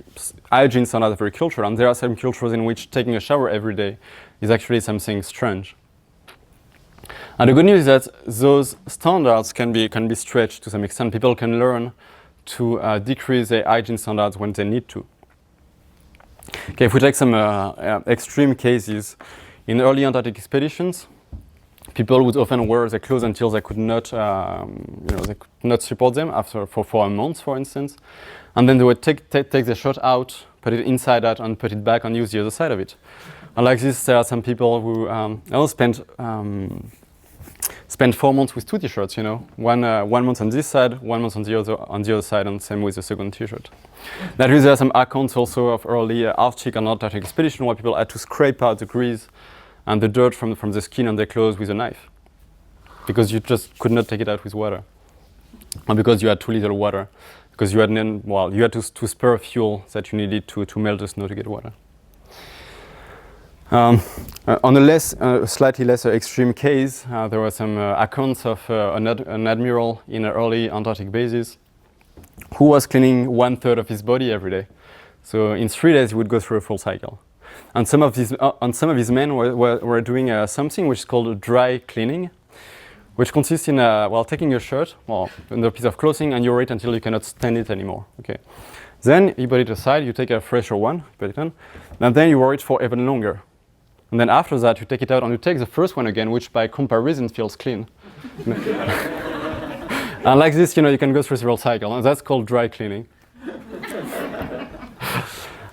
hygiene standards are very cultural, and there are some cultures in which taking a shower every day is actually something strange. And the good news is that those standards can be stretched to some extent. People can learn to decrease their hygiene standards when they need to. Okay, if we take some extreme cases, in early Antarctic expeditions, people would often wear their clothes until they could not, they could not support them for a month, for instance, and then they would take the shirt out, put it inside out, and put it back, and use the other side of it. And like this, there are some people who spend 4 months with 2 t-shirts. One month on this side, 1 month on the other side, and same with the second t-shirt. That is, there are some accounts also of early Arctic and Antarctic expedition where people had to scrape out the grease and the dirt from the skin on their clothes with a knife, because you just could not take it out with water, and because you had too little water, because you had to spare fuel that you needed to melt the snow to get water. On a slightly lesser extreme case, there were some accounts of an admiral in early Antarctic bases who was cleaning 1/3 of his body every day. So in 3 days, he would go through a full cycle. And some of these men were doing something which is called dry cleaning, which consists in taking your shirt or another piece of clothing and you wear it until you cannot stand it anymore. Okay, then you put it aside, you take a fresher one, put it on, and then you wear it for even longer. And then after that, you take it out and you take the first one again, which by comparison feels clean. And like this, you can go through several cycles, and that's called dry cleaning.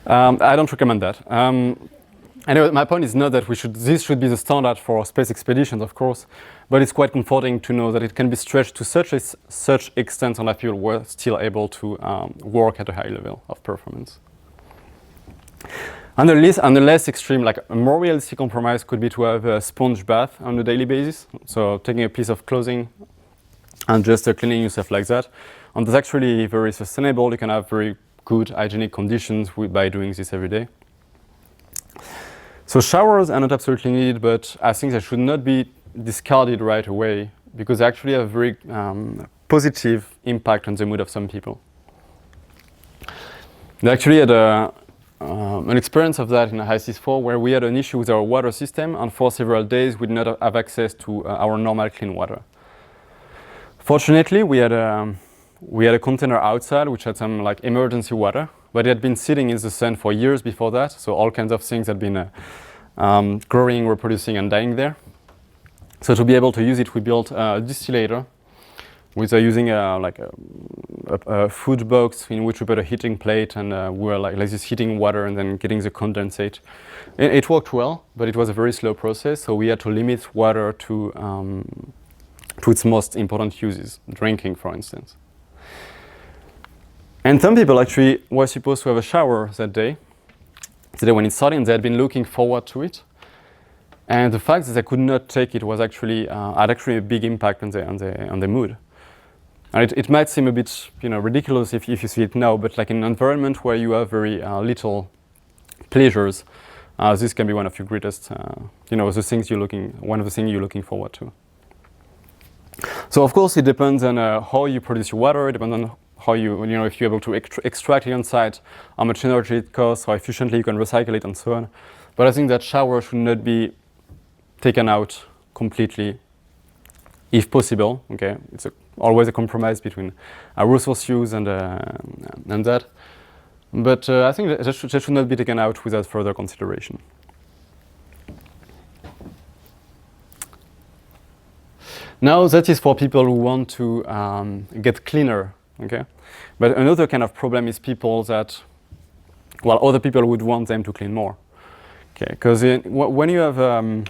I don't recommend that. Anyway, my point is not that this should be the standard for space expeditions, of course, but it's quite comforting to know that it can be stretched to such extent and that people were still able to work at a high level of performance. And the less extreme, like a more realistic compromise could be to have a sponge bath on a daily basis. So taking a piece of clothing and just cleaning yourself like that. And that's actually very sustainable. You can have very good hygienic conditions by doing this every day. So showers are not absolutely needed, but I think they should not be discarded right away because they actually have a very positive impact on the mood of some people. They actually had an experience of that in HICIS 4 where we had an issue with our water system, and for several days we did not have access to our normal clean water. Fortunately, we had a container outside which had some like emergency water, but it had been sitting in the sun for years before that, so all kinds of things had been growing, reproducing, and dying there. So to be able to use it, we built a distillator with using a food box in which we put a heating plate, and we were like this heating water and then getting the condensate. It worked well, but it was a very slow process, so we had to limit water to its most important uses, drinking, for instance. And some people actually were supposed to have a shower that day when it started, and they had been looking forward to it. And the fact that they could not take it was actually had a big impact on their mood. And it might seem a bit, ridiculous if you see it now, but like in an environment where you have very little pleasures, this can be one of your greatest, the things one of the things you're looking forward to. So of course it depends on how you produce your water. It depends on how if you're able to extract it on site, how much energy it costs, how efficiently you can recycle it, and so on. But I think that shower should not be taken out completely, if possible. Okay, it's always a compromise between resource use and that. But I think that should not be taken out without further consideration. Now that is for people who want to get cleaner, okay? But another kind of problem is people that, other people would want them to clean more, okay? Because when you have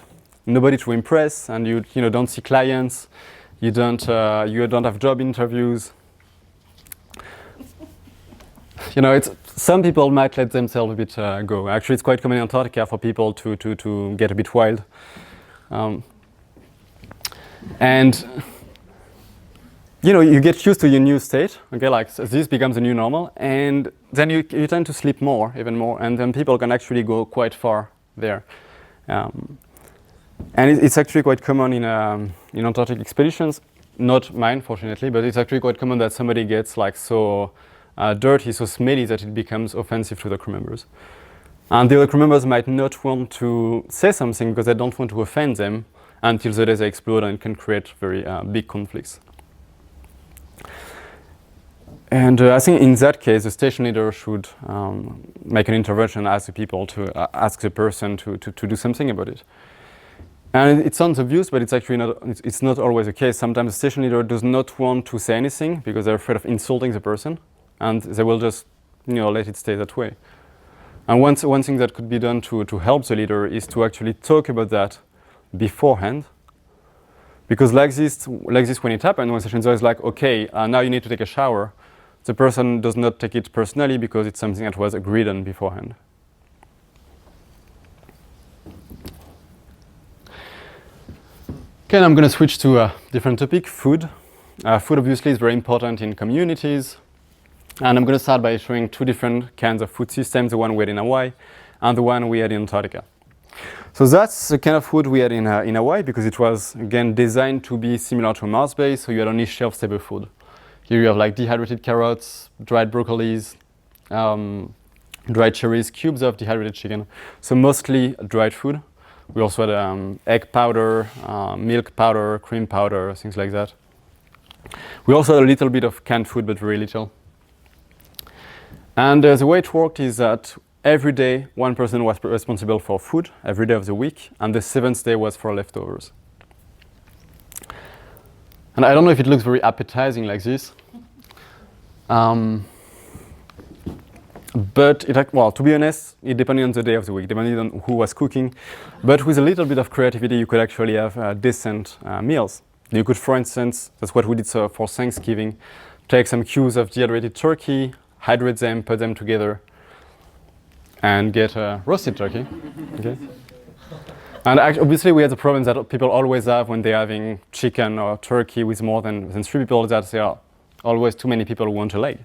nobody to impress and you don't see clients, you don't have job interviews, some people might let themselves a bit go. Actually, it's quite common in Antarctica for people to get a bit wild. And you get used to your new state, okay, like so this becomes a new normal, and then you tend to sleep even more, and then people can actually go quite far there. And it's actually quite common in Antarctic expeditions, not mine fortunately, but it's actually quite common that somebody gets like so dirty, so smelly that it becomes offensive to the crew members. And the other crew members might not want to say something because they don't want to offend them until the day they explode, and it can create very big conflicts. And I think in that case, the station leader should make an intervention, ask the people ask the person to do something about it. And it sounds obvious, but it's actually it's not always the case. Sometimes the station leader does not want to say anything because they're afraid of insulting the person, and they will just let it stay that way. And one thing that could be done to help the leader is to actually talk about that beforehand, because like this when it happened, when station leader is like, okay, now you need to take a shower, the person does not take it personally because it's something that was agreed on beforehand. Okay, I'm going to switch to a different topic, food. Food obviously is very important in communities, and I'm going to start by showing two different kinds of food systems, the one we had in Hawaii and the one we had in Antarctica. So that's the kind of food we had in Hawaii, because it was, again, designed to be similar to a Mars base, so you had only shelf-stable food. Here you have like dehydrated carrots, dried broccolis, dried cherries, cubes of dehydrated chicken, so mostly dried food. We also had egg powder, milk powder, cream powder, things like that. We also had a little bit of canned food, but very little. And the way it worked is that every day, one person was responsible for food, every day of the week, and the seventh day was for leftovers. And I don't know if it looks very appetizing like this. But to be honest, it depended on the day of the week, depending on who was cooking. But with a little bit of creativity, you could actually have decent meals. You could, for instance, that's what we did for Thanksgiving, take some cubes of dehydrated turkey, hydrate them, put them together, and get roasted turkey. Okay. And obviously we had the problem that people always have when they're having chicken or turkey with more than 3 people, that there are always too many people who want a leg.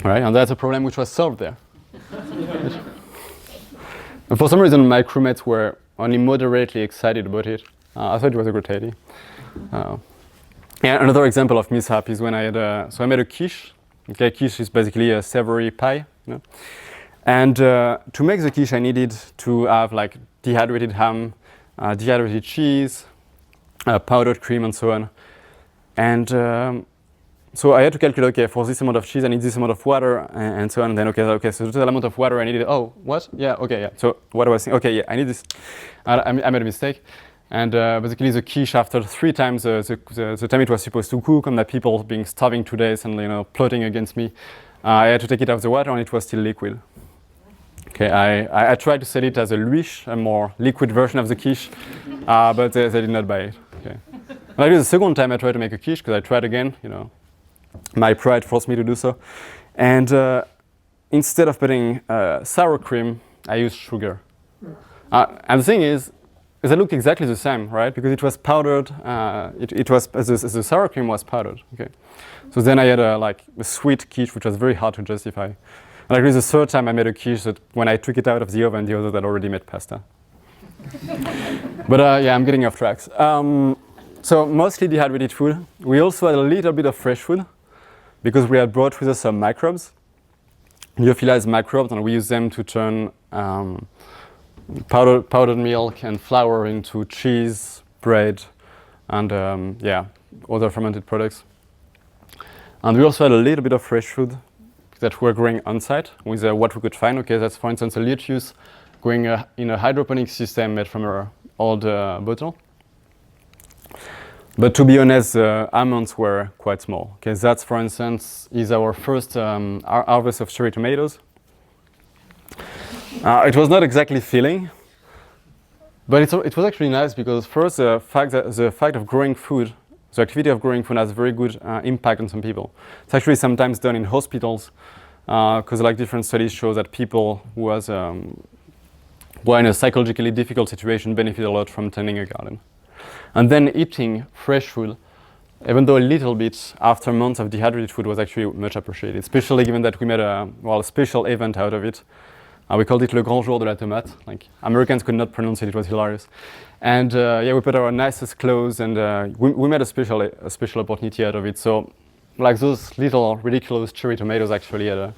Right? And that's a problem which was solved there. And for some reason my crewmates were only moderately excited about it. I thought it was a great idea. Another example of mishap is when I made a quiche. Okay, quiche is basically a savory pie. And to make the quiche, I needed to have like dehydrated ham, dehydrated cheese, powdered cream, and so on. And so I had to calculate, okay, for this amount of cheese, I need this amount of water, and so on. And then, okay, so the total amount of water I needed, oh, what? Yeah, okay, yeah. So what was I thinking? Okay, yeah, I need this. I made a mistake. And basically the quiche, after 3 times the time it was supposed to cook, and that people being starving to death and plotting against me, I had to take it out of the water, and it was still liquid. Okay, I tried to sell it as a luiche, a more liquid version of the quiche, but they did not buy it. Okay. And I did the second time I tried to make a quiche, because I tried again, my pride forced me to do so. And instead of putting sour cream, I used sugar. And the thing is, they look exactly the same, right? Because it was powdered. It was the sour cream was powdered. Okay, so then I had a sweet quiche, which was very hard to justify. And actually, the third time I made a quiche, that when I took it out of the oven, the others had already made pasta. But yeah, I'm getting off tracks. So mostly dehydrated food. We also had a little bit of fresh food because we had brought with us some microbes, lyophilized microbes, and we use them to turn powdered milk and flour into cheese, bread, and yeah, other fermented products. And we also had a little bit of fresh food that we're growing on site with what we could find. Okay, that's for instance a lettuce growing in a hydroponic system made from an old bottle. But to be honest, the amounts were quite small. Okay, that for instance is our first harvest of cherry tomatoes. It was not exactly filling, but it was actually nice because first the fact of growing food, the activity of growing food has very good impact on some people. It's actually sometimes done in hospitals because different studies show that people who were in a psychologically difficult situation benefit a lot from tending a garden. And then eating fresh food, even though a little bit after months of dehydrated food, was actually much appreciated, especially given that we made a special event out of it. We called it Le Grand Jour de la Tomate. Americans could not pronounce it, it was hilarious. And yeah, we put our nicest clothes and we made a special opportunity out of it. So those little ridiculous cherry tomatoes actually had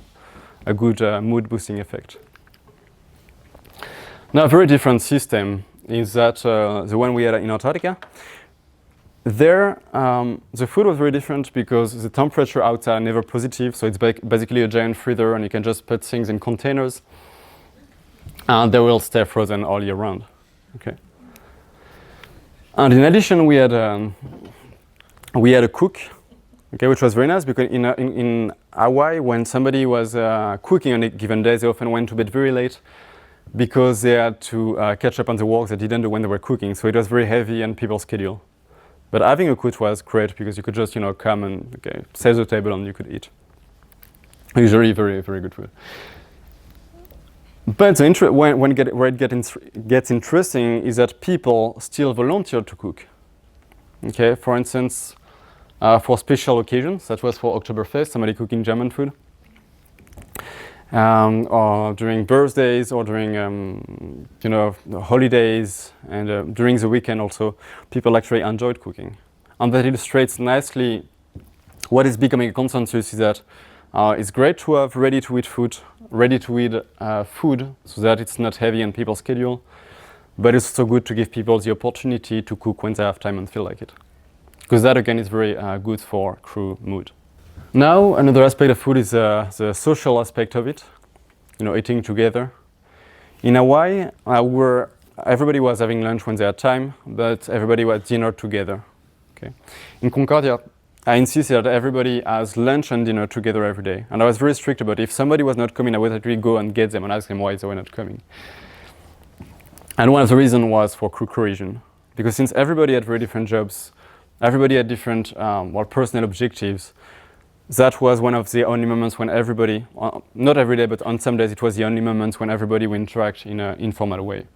a good mood boosting effect. Now a very different system is that the one we had in Antarctica. There, the food was very different because the temperature outside never positive, so it's basically a giant freezer and you can just put things in containers and they will stay frozen all year round. Okay. And in addition, we had a cook, okay, which was very nice because in Hawaii, when somebody was cooking on a given day, they often went to bed very late because they had to catch up on the work they didn't do when they were cooking. So it was very heavy on people's schedule. But having a cook was great because you could just come and set the table and you could eat. Usually very, very good food. But where it gets interesting is that people still volunteer to cook. Okay, for instance, for special occasions, that was for Oktoberfest, somebody cooking German food. Or during birthdays, or during holidays, and during the weekend also, people actually enjoyed cooking. And that illustrates nicely what is becoming a consensus is that it's great to have ready-to-eat food so that it's not heavy on people's schedule, but it's also good to give people the opportunity to cook when they have time and feel like it. Because that again is very good for crew mood. Now, another aspect of food is the social aspect of it, eating together. In Hawaii, everybody was having lunch when they had time, but everybody was dinner together. Okay. In Concordia, I insisted that everybody has lunch and dinner together every day. And I was very strict about it. If somebody was not coming, I would actually go and get them and ask them why they were not coming. And one of the reasons was for crew cohesion. Because since everybody had very different jobs, everybody had different personal objectives, that was one of the only moments when everybody, not every day, but on some days it was the only moments when everybody would interact in an informal way.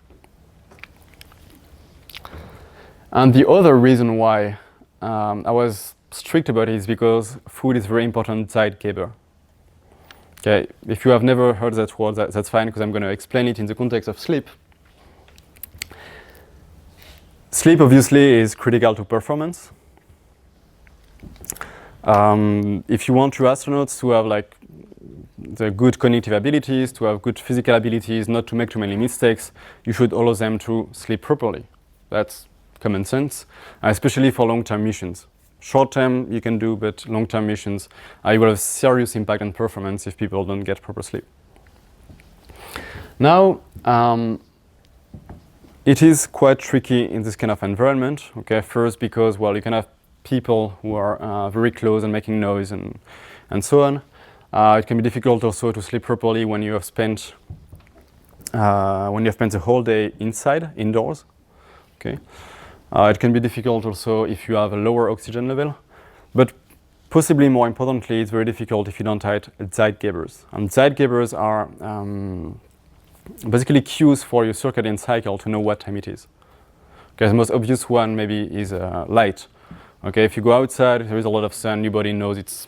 And the other reason why I was strict about it is because food is very important Zeitgeber. Okay, if you have never heard that word, that's fine because I'm going to explain it in the context of sleep. Sleep obviously is critical to performance. If you want your astronauts to have the good cognitive abilities, to have good physical abilities, not to make too many mistakes, you should allow them to sleep properly. That's common sense, especially for long-term missions. Short-term you can do, but long-term missions, you will have serious impact on performance if people don't get proper sleep. Now, it is quite tricky in this kind of environment. Okay, first because you can have people who are very close and making noise and so on. It can be difficult also to sleep properly when you have spent the whole day indoors. Okay. It can be difficult also if you have a lower oxygen level, but possibly more importantly, it's very difficult if you don't have Zeitgebers. And Zeitgebers are basically cues for your circadian cycle to know what time it is. Okay, the most obvious one maybe is light. Okay, if you go outside, there is a lot of sun, your body knows it's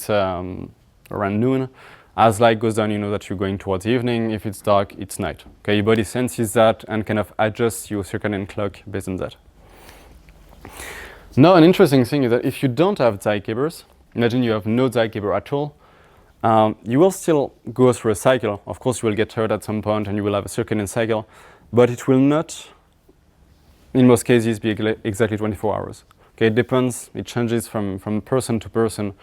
around noon. As light goes down, you know that you're going towards evening. If it's dark, it's night. Okay, your body senses that and kind of adjusts your circadian clock based on that. Now, an interesting thing is that if you don't have zeitgebers, imagine you have no zeitgeber at all, you will still go through a cycle. Of course, you will get tired at some point and you will have a circadian cycle, but it will not, in most cases, be exactly 24 hours. Okay, it depends, it changes from person to person,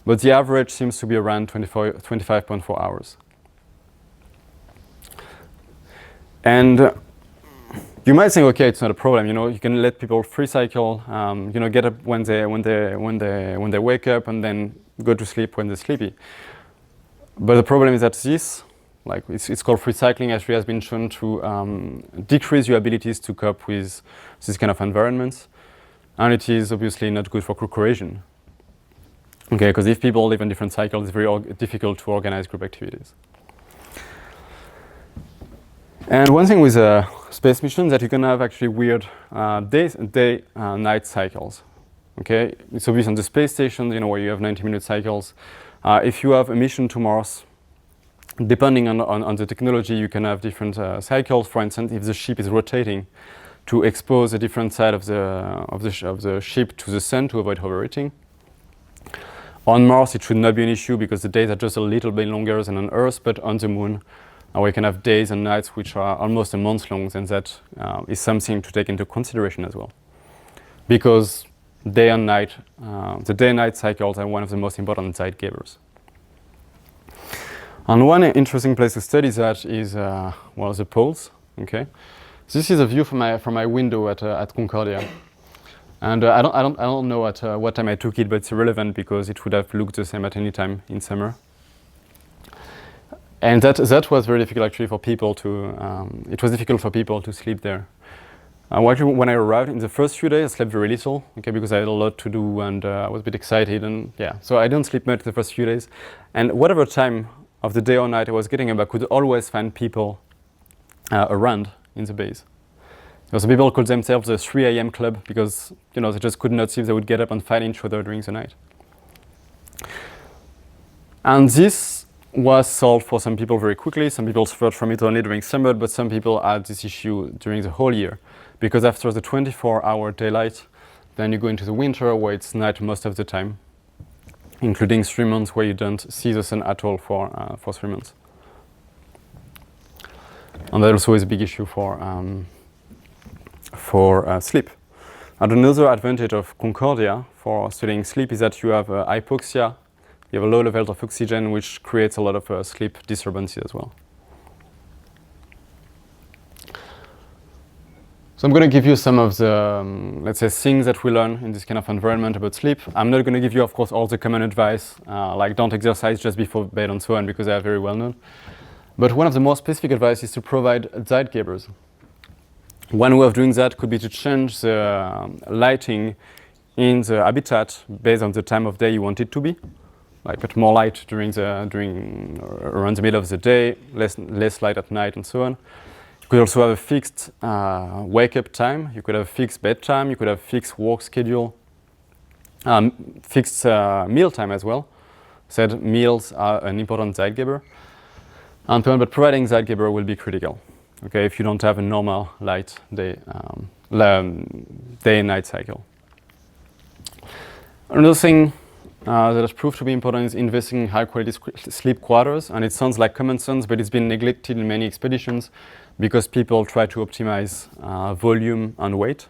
but the average seems to be around 25.4 hours. And you might think, okay, it's not a problem. You know, you can let people free cycle. You know, get up when they wake up, and then go to sleep when they're sleepy. But the problem is that this, like it's called free cycling, actually has been shown to decrease your abilities to cope with this kind of environments, and it is obviously not good for group cohesion. Okay, because if people live in different cycles, it's very difficult to organize group activities. And one thing with space missions that you can have actually weird day-night cycles. Okay, it's obvious on the space station, you know, where you have 90-minute cycles. If you have a mission to Mars, depending on the technology, you can have different cycles. For instance, if the ship is rotating, to expose a different side of the ship to the sun to avoid overheating. On Mars, it should not be an issue because the days are just a little bit longer than on Earth, but on the Moon, we can have days and nights which are almost a month long, and that is something to take into consideration as well. Because day and night, the day-night cycles are one of the most important zeitgebers. And one interesting place to study that is, well, the poles. Okay, this is a view from my window at Concordia, and I don't know at what time I took it, but it's irrelevant because it would have looked the same at any time in summer. And that was very difficult actually for people to. It was difficult for people to sleep there. Actually, when I arrived in the first few days, I slept very little, okay, because I had a lot to do and I was a bit excited, and yeah, so I didn't sleep much the first few days. And whatever time of the day or night I was getting up, I could always find people around in the base. So people called themselves the 3 a.m. club because, you know, they just could not sleep. They would get up and fight each other during the night. And this was solved for some people very quickly. Some people suffered from it only during summer, but some people had this issue during the whole year. Because after the 24-hour daylight, then you go into the winter where it's night most of the time, including 3 months where you don't see the sun at all for 3 months. And that also is a big issue for sleep. And another advantage of Concordia for studying sleep is that you have hypoxia. You have a low level of oxygen, which creates a lot of sleep disturbances as well. So I'm going to give you some of the, let's say, things that we learn in this kind of environment about sleep. I'm not going to give you, of course, all the common advice, like don't exercise just before bed and so on, because they are very well known. But one of the more specific advice is to provide zeitgebers. One way of doing that could be to change the lighting in the habitat based on the time of day you want it to be. Like put more light around the middle of the day, less light at night, and so on. You could also have a fixed wake-up time. You could have a fixed bedtime. You could have a fixed work schedule, fixed meal time as well. Said meals are an important zeitgeber, and but providing zeitgeber will be critical. Okay, if you don't have a normal light day and night cycle. Another thing that has proved to be important is investing in high-quality sleep quarters, and it sounds like common sense, but it's been neglected in many expeditions because people try to optimize volume and weight.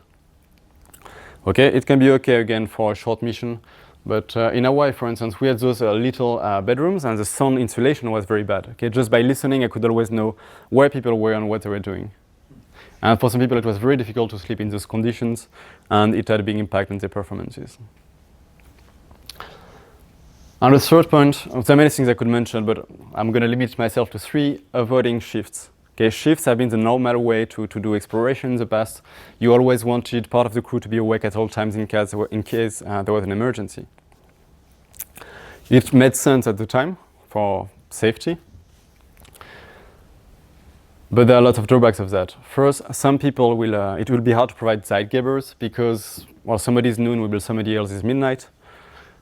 Okay, it can be okay again for a short mission, but in Hawaii, for instance, we had those little bedrooms, and the sound insulation was very bad. Okay, just by listening, I could always know where people were and what they were doing. And for some people, it was very difficult to sleep in those conditions, and it had a big impact on their performances. And the third point, there are many things I could mention, but I'm going to limit myself to 3: avoiding shifts. Okay, shifts have been the normal way to do exploration in the past. You always wanted part of the crew to be awake at all times in case there was an emergency. It made sense at the time for safety. But there are lots of drawbacks of that. First, some people will, it will be hard to provide Zeitgebers because, well, somebody's noon will be somebody else's midnight.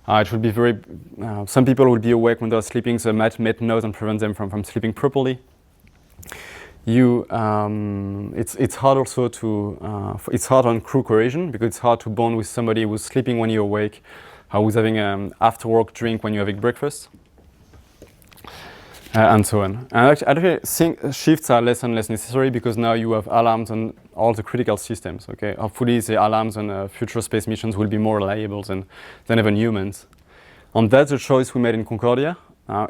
It will be some people will be awake when they're sleeping, so might noise and prevent them from sleeping properly. It's hard also it's hard on crew cohesion because it's hard to bond with somebody who's sleeping when you're awake, who's having an after-work drink when you're having breakfast, and so on. And actually, shifts are less and less necessary because now you have alarms on all the critical systems. Okay, hopefully the alarms on future space missions will be more reliable than even humans. And that's the choice we made in Concordia.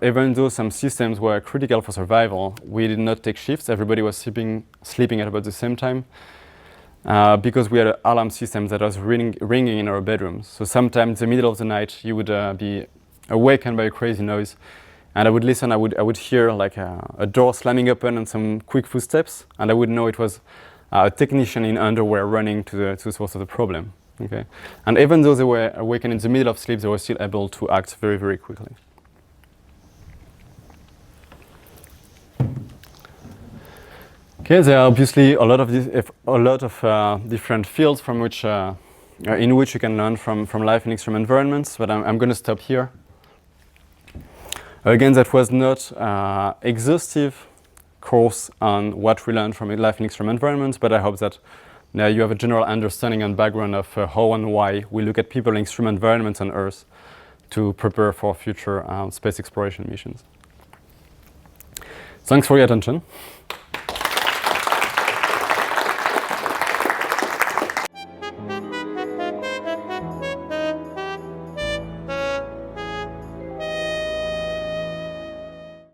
Even though some systems were critical for survival, we did not take shifts. Everybody was sleeping at about the same time because we had an alarm system that was ringing in our bedrooms. So sometimes in the middle of the night, you would be awakened by a crazy noise. And I would listen, I would hear like a door slamming open and some quick footsteps, and I would know it was a technician in underwear running to the source of the problem. Okay? And even though they were awakened in the middle of sleep, they were still able to act very, very quickly. Okay, there are obviously a lot of different fields from which, in which you can learn from life in extreme environments, but I'm going to stop here. Again, that was not exhaustive course on what we learned from life in extreme environments, but I hope that now you have a general understanding and background of how and why we look at people in extreme environments on Earth to prepare for future space exploration missions. Thanks for your attention.